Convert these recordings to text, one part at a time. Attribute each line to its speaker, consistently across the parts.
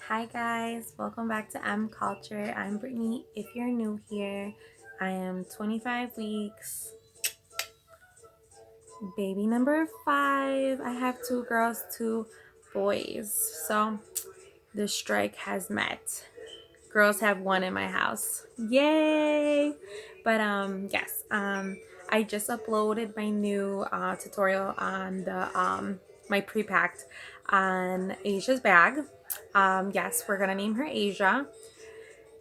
Speaker 1: Hi guys, welcome back to M.culture. I'm Brittany. If you're new here, I am 25 weeks, baby number 5. I have 2 girls, 2 boys. So the strike has met. Girls have one in my house. Yay! But yes, I just uploaded my new tutorial on the my pre-packed on Asia's bag. Yes, we're gonna name her Asia.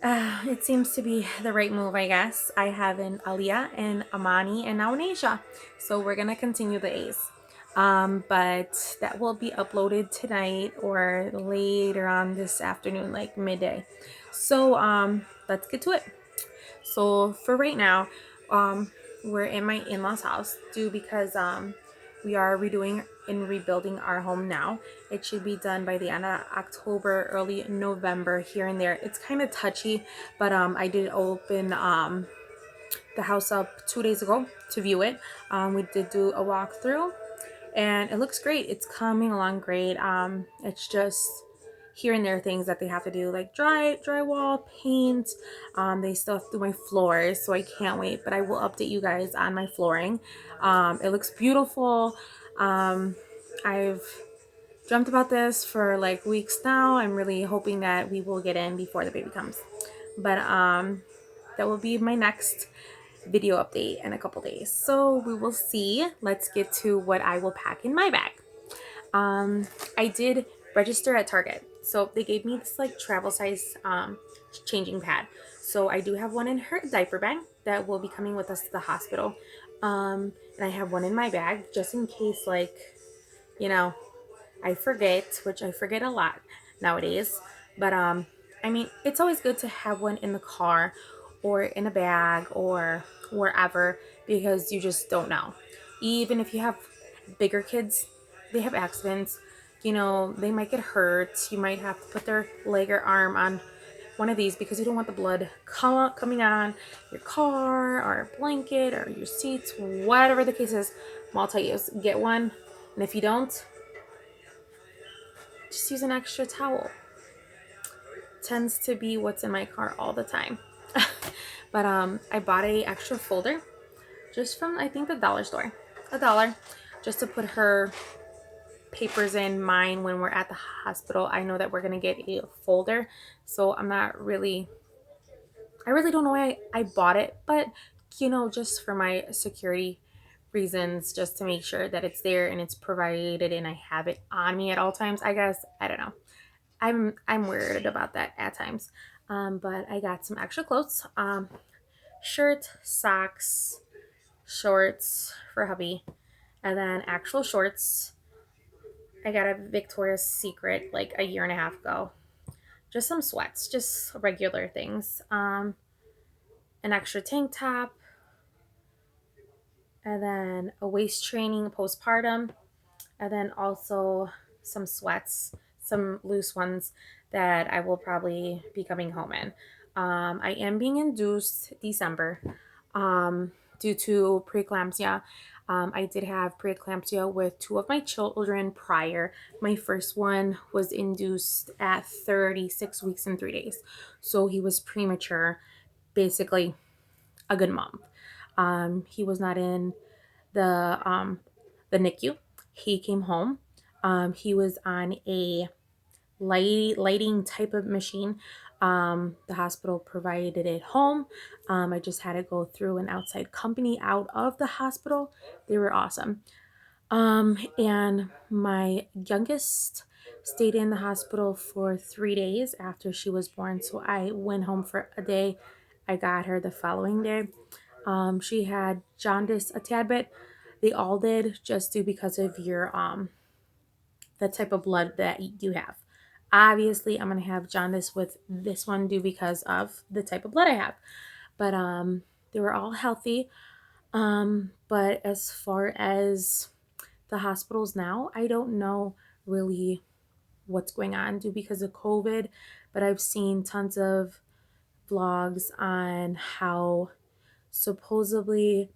Speaker 1: It seems to be the right move, I guess. I have an Aliyah and Amani and now an Asia. So we're gonna continue the A's. But that will be uploaded tonight or later on this afternoon, like midday. So let's get to it. So for right now, um, we're in my in-laws' house due because we are redoing and rebuilding our home now. It should be done by the end of October, early November, here and there. It's kind of touchy, but I did open the house up 2 days ago to view it. We did do a walkthrough and it looks great. It's coming along great. It's just here and there things that they have to do, like drywall, paint. They still have to do my floors, so I can't wait. But I will update you guys on my flooring. It looks beautiful. I've dreamt about this for like weeks now. I'm really hoping that we will get in before the baby comes. But that will be my next video update in a couple days. So we will see. Let's get to what I will pack in my bag. I did register at Target. So they gave me this like travel size changing pad. So I do have one in her diaper bag that will be coming with us to the hospital. And I have one in my bag just in case, like, you know, I forget, which I forget a lot nowadays. But I mean, it's always good to have one in the car or in a bag or wherever because you just don't know. Even if you have bigger kids, they have accidents. They might get hurt. You might have to put their leg or arm on one of these because you don't want the blood coming on your car or a blanket or your seats, whatever the case is. Multi-use. Get one. And if you don't, just use an extra towel. Tends to be what's in my car all the time. But I bought a extra folder just from, I think, the dollar store. $1 just to put her papers in mine when we're at the hospital. I know that we're gonna get a folder, so I really don't know why I bought it, but just for my security reasons, just to make sure that it's there and it's provided and I have it on me at all times, I guess. I don't know. I'm weird about that at times. But I got some extra clothes. Shirt, socks, shorts for hubby, and then actual shorts. I got a Victoria's Secret like a year and a half ago. Just some sweats, just regular things. An extra tank top, and then a waist training postpartum, and then also some sweats, some loose ones that I will probably be coming home in. I am being induced December due to preeclampsia. I did have preeclampsia with 2 of my children prior. My first one was induced at 36 weeks and 3 days. So he was premature, basically a good month. He was not in the the NICU. He came home. He was on a lighting type of machine. The hospital provided it home. I just had to go through an outside company out of the hospital. They were awesome. And my youngest stayed in the hospital for 3 days after she was born. So I went home for a day. I got her the following day. She had jaundice a tad bit. They all did, just due because of your the type of blood that you have. Obviously, I'm gonna have jaundice with this one due because of the type of blood I have. But they were all healthy. But as far as the hospitals now, I don't know really what's going on due because of COVID. But I've seen tons of vlogs on how supposedly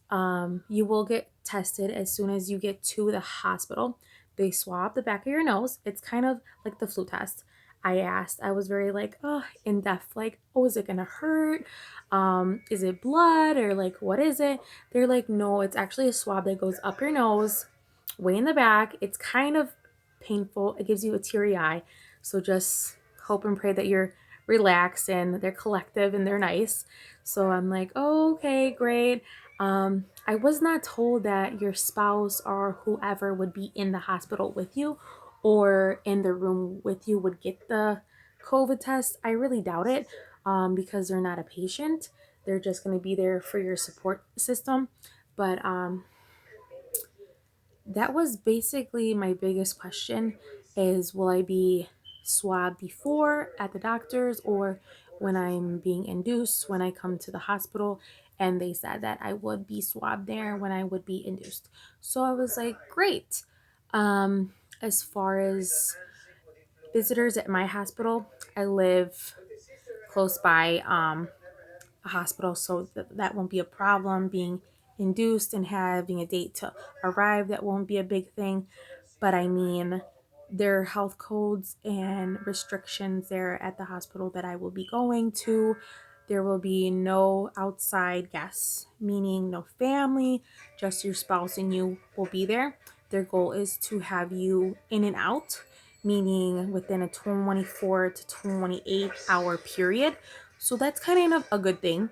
Speaker 1: you will get tested as soon as you get to the hospital. They swab the back of your nose. It's kind of like the flu test. I asked. I was very like, oh, in depth, like, oh, is it gonna hurt? Is it blood or like what is it? They're like, no, it's actually a swab that goes up your nose, way in the back. It's kind of painful. It gives you a teary eye. So just hope and pray that you're relaxed and they're collective and they're nice. So I'm like, oh, okay, great. I was not told that your spouse or whoever would be in the hospital with you or in the room with you would get the COVID test. I really doubt it because they're not a patient. They're just going to be there for your support system. But that was basically my biggest question is will I be swabbed before at the doctor's or when I'm being induced when I come to the hospital, and they said that I would be swabbed there when I would be induced. So I was like, great. As far as visitors at my hospital, I live close by a hospital, so that won't be a problem. Being induced and having a date to arrive, that won't be a big thing. But I mean, there are health codes and restrictions there at the hospital that I will be going to. There will be no outside guests, meaning no family, just your spouse and you will be there. Their goal is to have you in and out, meaning within a 24 to 28-hour period. So that's kind of a good thing.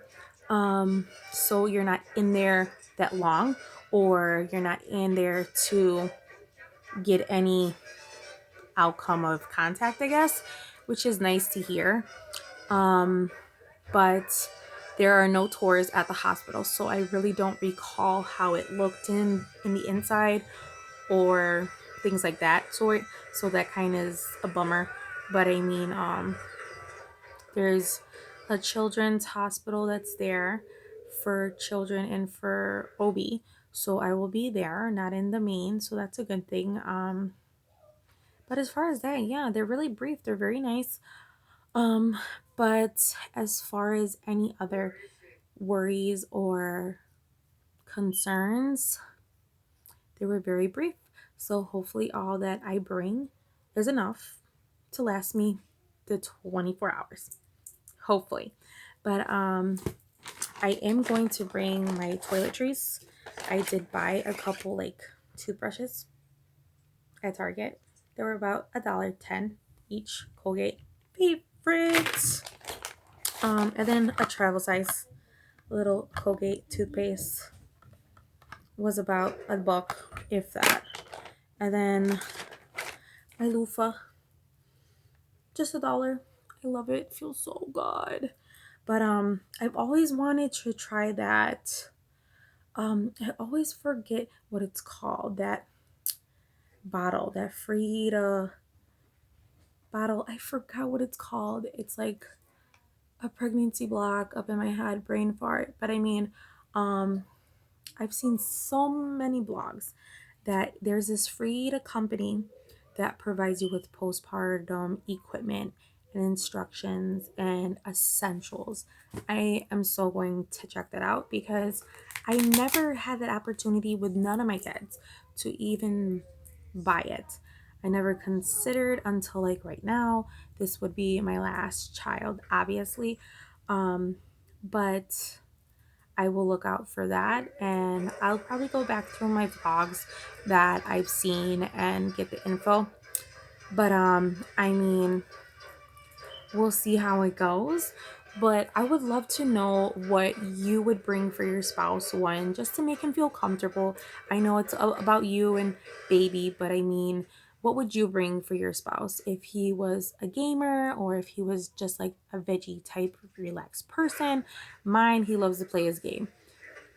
Speaker 1: So you're not in there that long, or you're not in there to get any outcome of contact, I guess, which is nice to hear. But there are no tours at the hospital, so I really don't recall how it looked in the inside or things like that sort. So that kind of is a bummer. But I mean, there's a children's hospital that's there for children and for OB. So I will be there, not in the main. So that's a good thing. But as far as that, yeah, they're really brief. They're very nice. Um, but as far as any other worries or concerns, they were very brief. So hopefully all that I bring is enough to last me the 24 hours. Hopefully. But I am going to bring my toiletries. I did buy a couple like toothbrushes at Target. They were about $1.10 each. Colgate favorites. And then a travel size little Colgate toothpaste was about $1, if that. And then my loofah, just $1. I love it. It feels so good. But I've always wanted to try that. I always forget what it's called. That bottle, that Frida bottle. I forgot what it's called. It's like a pregnancy block up in my head, brain fart. But I mean, um, I've seen so many blogs that there's this Frida company that provides you with postpartum equipment and instructions and essentials. I am so going to check that out because I never had that opportunity with none of my kids to even buy it. I never considered until like right now. This would be my last child, obviously. But I will look out for that, and I'll probably go back through my vlogs that I've seen and get the info. But I mean, we'll see how it goes. But I would love to know what you would bring for your spouse, one, just to make him feel comfortable. I know it's about you and baby, but I mean, what would you bring for your spouse if he was a gamer or if he was just like a veggie type relaxed person? Mine, he loves to play his game.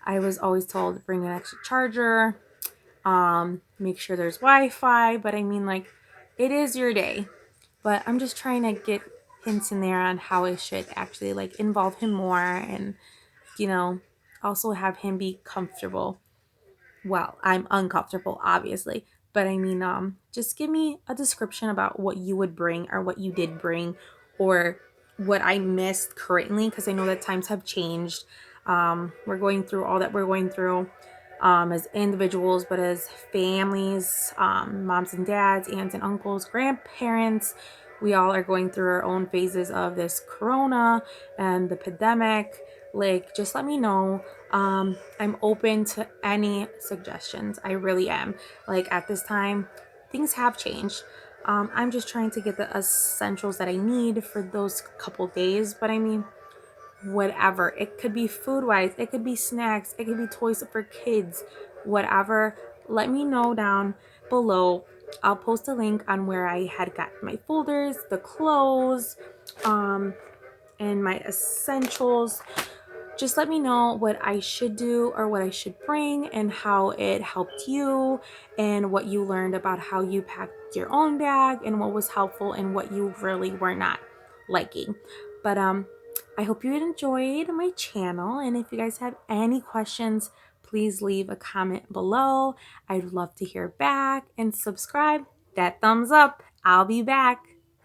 Speaker 1: I was always told to bring an extra charger, make sure there's Wi-Fi, but I mean, like, it is your day. But I'm just trying to get hints in there on how I should actually like involve him more and, you know, also have him be comfortable. Well, I'm uncomfortable, obviously, but I mean, just give me a description about what you would bring or what you did bring or what I missed currently, because I know that times have changed. We're going through all that we're going through as individuals, but as families, moms and dads, aunts and uncles, grandparents. we all are going through our own phases of this corona and the pandemic. Like, just let me know. I'm open to any suggestions. I really am. Like, at this time, things have changed. I'm just trying to get the essentials that I need for those couple days. But I mean, whatever. It could be food wise, it could be snacks, it could be toys for kids, whatever. Let me know down below. I'll post a link on where I had got my folders, the clothes, and my essentials. Just let me know what I should do or what I should bring and how it helped you and what you learned about how you packed your own bag and what was helpful and what you really were not liking. But I hope you enjoyed my channel, and if you guys have any questions, please leave a comment below. I'd love to hear back, and subscribe. That thumbs up. I'll be back.